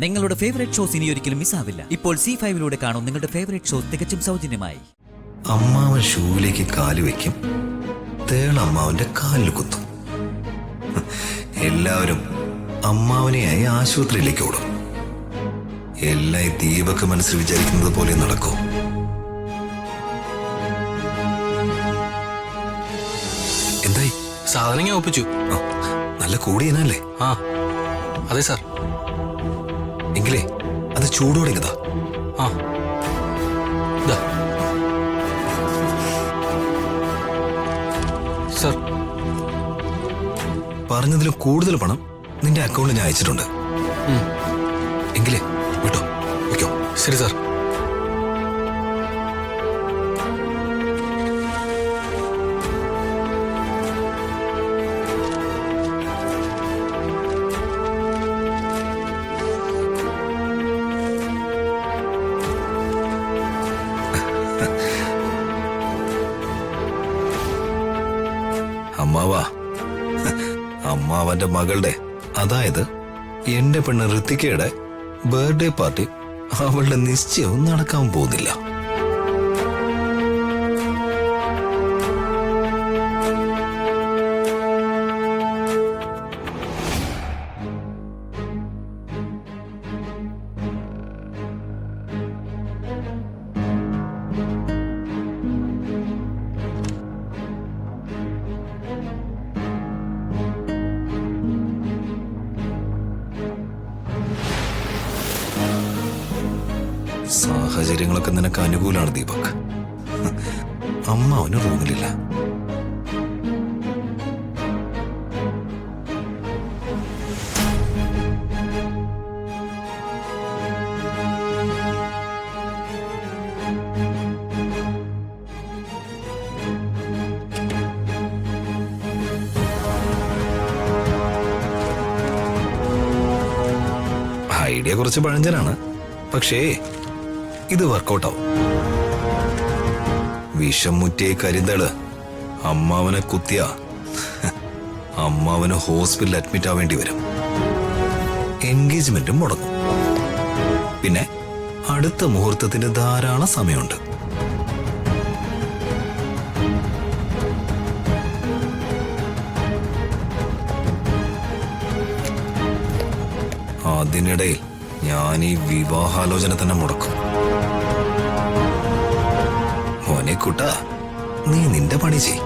നിങ്ങളുടെ favourite shows ഇനി ഒരിക്കലും മിസ്സാവില്ല. ഇപ്പോൾ C5 കാണും നിങ്ങളുടെ ഫേവറേറ്റ് ഷോസ് തികച്ചും സൗജന്യമായി. അമ്മാവൻ ഷൂവിലേക്ക് കാല് വെക്കും, തേളമ്മാവന്റെ കാലിൽ കുത്തും. എല്ലാവരും അമ്മാവനെയായി ആശുപത്രിയിലേക്ക് ഓടും. എല്ലാം ദീപക് മനസ്സിൽ വിചാരിക്കുന്നത് പോലെ നടക്കും. എന്തായി? സാധനം ഞാൻ ഒപ്പിച്ചു. നല്ല കൂടിയനല്ലേ? ആ അതെ സാർ. എങ്കിലേ അത് ചൂടോടെ ഇങ്ങതാ. ആ സാർ, പറഞ്ഞതിലും കൂടുതൽ പണം നിന്റെ അക്കൗണ്ടിൽ ഞാൻ അയച്ചിട്ടുണ്ട്. എങ്കിലേ വിട്ടോ, വയ്ക്കോ. ശരി സാർ. അമ്മാവാ, അമ്മാവന്റെ മകളുടെ, അതായത് എന്റെ പെണ്ണ് ഋത്തികയുടെ ബർത്ത്ഡേ പാർട്ടി, അവളുടെ നിശ്ചയവും നടക്കാൻ പോകുന്നില്ല. സാഹചര്യങ്ങളൊക്കെ നിനക്ക് അനുകൂലമാണ് ദീപക്. അമ്മ അവന് റൂമിലില്ല. ഐഡിയ കുറച്ച് പഴഞ്ചനാണ്, പക്ഷേ ഇത് വർക്കൗട്ടാവും. വിഷം മുറ്റിയ കരിന്തള് അമ്മാവനെ കുത്തിയ അമ്മാവന് ഹോസ്പിറ്റലിൽ അഡ്മിറ്റ് ആവേണ്ടി വരും. എൻഗേജ്മെന്റും മുടങ്ങും. പിന്നെ അടുത്ത മുഹൂർത്തത്തിന് ധാരാളം സമയമുണ്ട്. അതിനിടയിൽ ഞാൻ ഈ വിവാഹാലോചന തന്നെ മുടക്കും. മോനെ കുട്ടാ, നീ നിന്റെ പണി ചെയ്.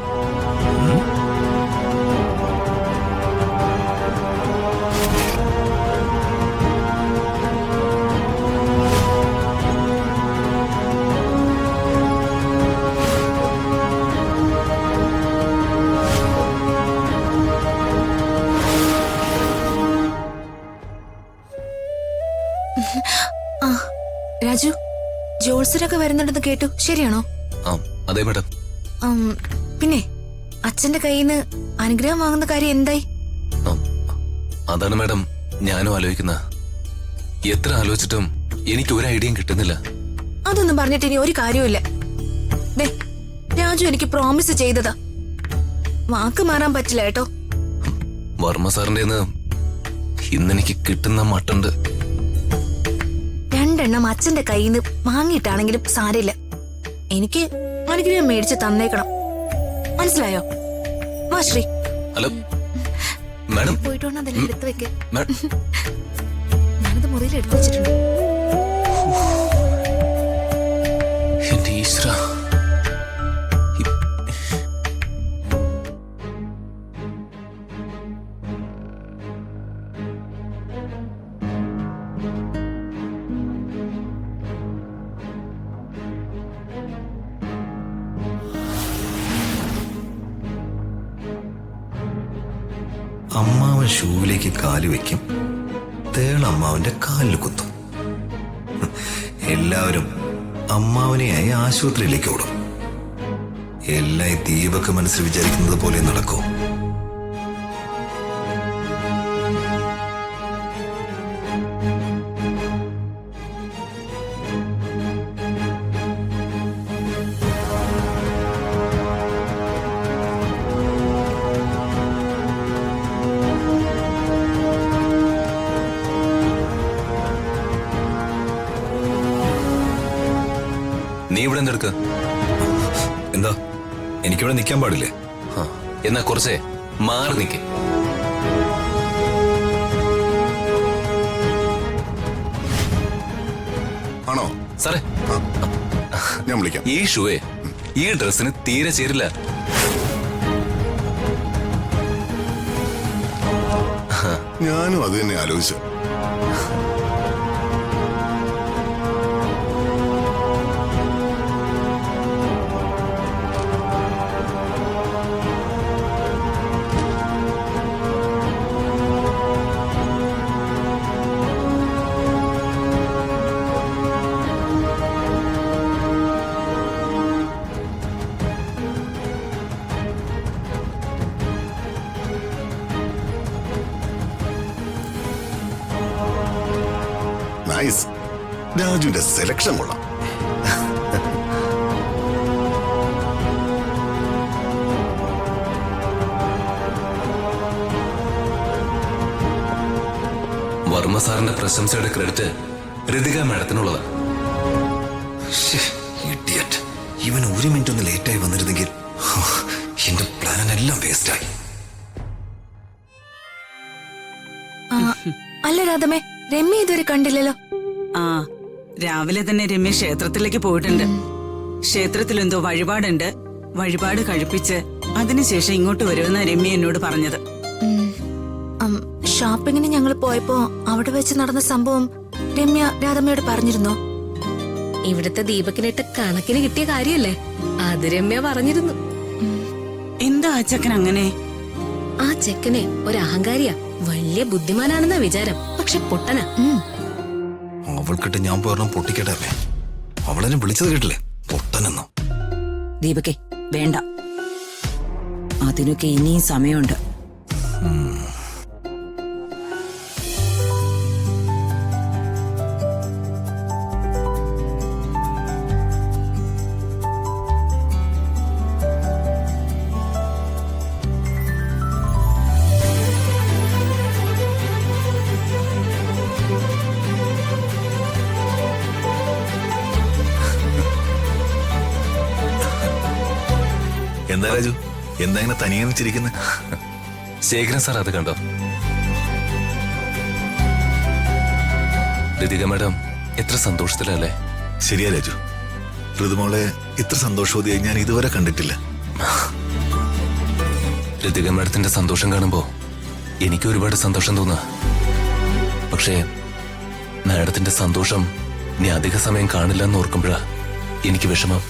രാജു, ജോത്സരൊക്കെ വരുന്നുണ്ടെന്ന് കേട്ടു, ശരിയാണോ? അതെ മാഡം. പിന്നെ അച്ഛന്റെ കയ്യിൽ നിന്ന് അനുഗ്രഹം വാങ്ങുന്ന കാര്യം എന്തായി? അതാണ് മാഡം ഞാനും ആലോചിക്കുന്ന. എത്ര ആലോചിച്ചിട്ടും എനിക്ക് ഒരു ഐഡിയയും കിട്ടുന്നില്ല. അതൊന്നും പറഞ്ഞിട്ട് ഇനി ഒരു കാര്യമില്ല. രാജു എനിക്ക് പ്രോമിസ് ചെയ്തതാ, വാക്ക് മാറാൻ പറ്റില്ല കേട്ടോ. വർമ്മ സാറിന്റെ ഇന്നെനിക്ക് കിട്ടുന്ന മട്ടുണ്ട്. രണ്ടെണ്ണം അച്ഛന്റെ കയ്യിൽ നിന്ന് വാങ്ങിയിട്ടാണെങ്കിലും സാരില്ല, എനിക്ക് അനുഗ്രഹം മേടിച്ച് തന്നേക്കണം. മനസ്സിലായോ? വാ ശ്രീ. ഹലോ മാഡം, പോയിട്ടോണ്ട് അതെല്ലാം എടുത്ത് വെക്ക്. ഞാനത് മുറിയിൽ എടുത്തു വെച്ചിട്ടുണ്ട്. എന്റെ ഈശ്വര, അമ്മാവൻ ഷൂവിലേക്ക് കാല് വെക്കും, തേളമ്മാവന്റെ കാലിൽ കുത്തും. എല്ലാവരും അമ്മാവനെയായി ആശുപത്രിയിലേക്ക് ഓടും. എല്ലാം ദീപക് മനസ്സിൽ വിചാരിക്കുന്നത് പോലെ നടക്കും. നീ ഇവിടെ എന്തെടുക്ക? എന്താ എനിക്കിവിടെ നിൽക്കാൻ പാടില്ലേ? എന്നാ കുറച്ചേ മാറി നിൽക്കേ. ആണോ സാറേ, ഞാൻ വിളിക്കാം. ഈ ഷൂവേ ഈ ഡ്രസ്സിന് തീരെ ചേരില്ല. ഞാനും അത് തന്നെ ആലോചിച്ചു. നൈസ്. രാജുവിന്റെ സെലക്ഷൻ കൊള്ളാം. വർമ്മ സാറിന്റെ പ്രശംസയുടെ ക്രെഡിറ്റ് ഋതിക മാഡത്തിനുള്ളതാണ്. ഇഡിയറ്റ്. ഇവൻ ഒരു മിനിറ്റ് ഒന്ന് ലേറ്റായി വന്നിരുന്നെങ്കിൽ എന്റെ പ്ലാൻ എല്ലാം വേസ്റ്റായി. അല്ല രാധമേ, രമ്യ ഇതുവരെ കണ്ടില്ലല്ലോ. ആ, രാവിലെ തന്നെ രമ്യ ക്ഷേത്രത്തിലേക്ക് പോയിട്ടുണ്ട്. ക്ഷേത്രത്തിൽ എന്തോ വഴിപാടുണ്ട്. വഴിപാട് കഴിപ്പിച്ച് അതിനുശേഷം ഇങ്ങോട്ട് വരുമെന്ന രമ്യ എന്നോട് പറഞ്ഞത്. ഷോപ്പിങ്ങിന് ഞങ്ങൾ പോയപ്പോ അവിടെ വെച്ച് നടന്ന സംഭവം രമ്യ രാധമ്മയോട് പറഞ്ഞിരുന്നോ? ഇവിടുത്തെ ദീപക്കിനിട്ട് കണക്കിന് കിട്ടിയ കാര്യല്ലേ, അത് രമ്യ പറഞ്ഞിരുന്നു. എന്താ ആ ചെക്കൻ അങ്ങനെ? ആ ചെക്കനെ ഒരു അഹങ്കാരിയാ, വലിയ ബുദ്ധിമാനാണെന്നാ വിചാരം, പക്ഷെ പൊട്ടനാ. അവൾക്കിട്ട് ഞാൻ പോരണം പൊട്ടിക്കട്ടെ. അവളെന്നെ വിളിച്ചത് കേട്ടില്ലേ, പൊട്ടനെന്നോ. ദീപക്കെ വേണ്ട, അതിനൊക്കെ ഇനിയും സമയമുണ്ട്. എന്താ രാജു, എന്താ ഇങ്ങനെ തനിയെ വെച്ചിരിക്കുന്നത്? ശേഖരൻ സാർ അത് കണ്ടോ? ഋതിക മാഡം എത്ര സന്തോഷത്തിലല്ലേ? ശരിയാ രാജു, ഋതുമോളെ ഇത്ര സന്തോഷവതിയായി ഞാൻ ഇതുവരെ കണ്ടിട്ടില്ല. ഋതിക മാഡത്തിന്റെ സന്തോഷം കാണുമ്പോ എനിക്ക് ഒരുപാട് സന്തോഷം തോന്നുക. പക്ഷേ മാഡത്തിന്റെ സന്തോഷം ഇനി അധിക സമയം കാണില്ല എന്ന് ഓർക്കുമ്പോഴാ എനിക്ക് വിഷമം.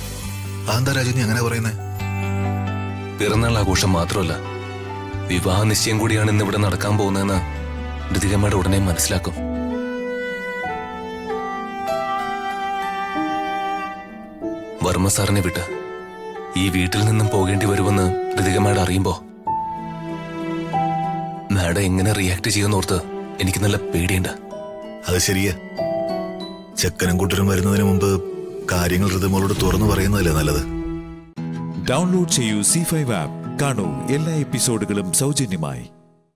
എന്താ രാജു നീ അങ്ങനെ പറയുന്നേ? പിറന്നാൾ ആഘോഷം മാത്രമല്ല, വിവാഹ നിശ്ചയം കൂടിയാണ് ഇന്നിവിടെ നടക്കാൻ പോകുന്നതെന്ന് ഋതിക മാഡം ഉടനെ മനസ്സിലാക്കും. വർമ്മ സാറിനെ വിട്ട് ഈ വീട്ടിൽ നിന്നും പോകേണ്ടി വരുമെന്ന് ഋതിക മാഡം അറിയുമ്പോ മാഡം എങ്ങനെ റിയാക്ട് ചെയ്യുന്നോർത്ത് എനിക്ക് നല്ല പേടിയുണ്ട്. അത് ശരിയാ, ചെക്കനും കൂട്ടരും വരുന്നതിന് മുമ്പ് കാര്യങ്ങൾ ഋതുമോളോട് തുറന്നു പറയുന്നതല്ലേ നല്ലത്. ഡൗൺലോഡ് ചെയ്യൂ C5 ആപ്പ്. കാണൂ എല്ലാ എപ്പിസോഡുകളും സൗജന്യമായി.